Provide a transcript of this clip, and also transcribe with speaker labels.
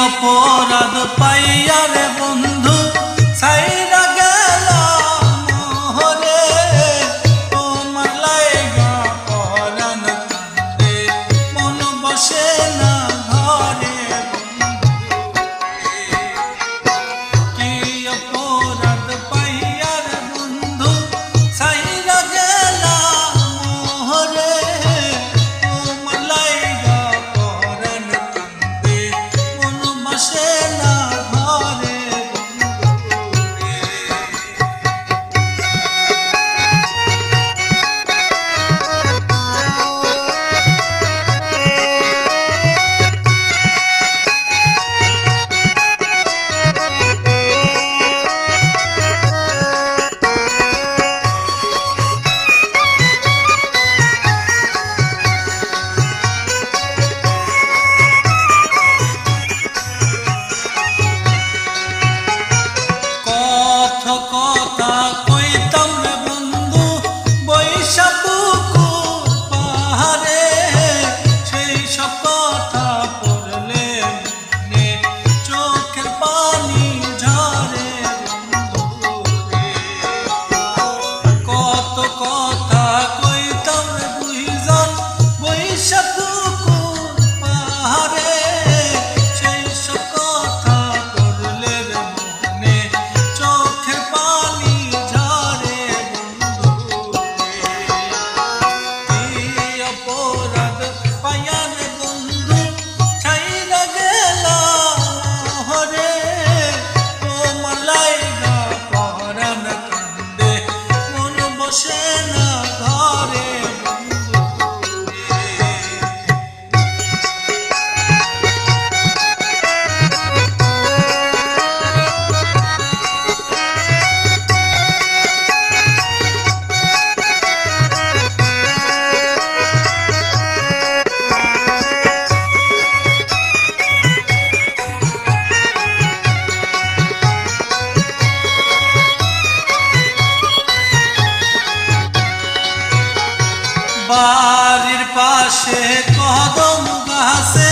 Speaker 1: অপরাধ পাইয়া রে বন্ধু ছাইরা গেল মোহরে, তোমার লাইগা পরাণ কান্দে মন বসে না ঘরে। কি অপরাধ পাইয়া রে বন্ধু ছাইরা গেল মোহরে, তোমার লাইগা পরাণ কান্দে মন বসে না ঘরে। কথা কইতাম রে বন্ধু বৈশা পুকুর পাহাড়ে, সেই সব কথা পড়লে মনে চোখের পানি ঝরে। কত কথা কইতাম রে দুইজন বৈশা পুকুর পাহাড়ে, সেই সব কথা পড়লে রে মনে চোখের পানি ঝরে। কি অপরাধ পাইয়া রে বন্ধু ছাইরা গেল মোহরে, তোমার লাইগা পরাণ কান্দে মন বসে না ঘরে। বাড়ির পাশে কদম গাছে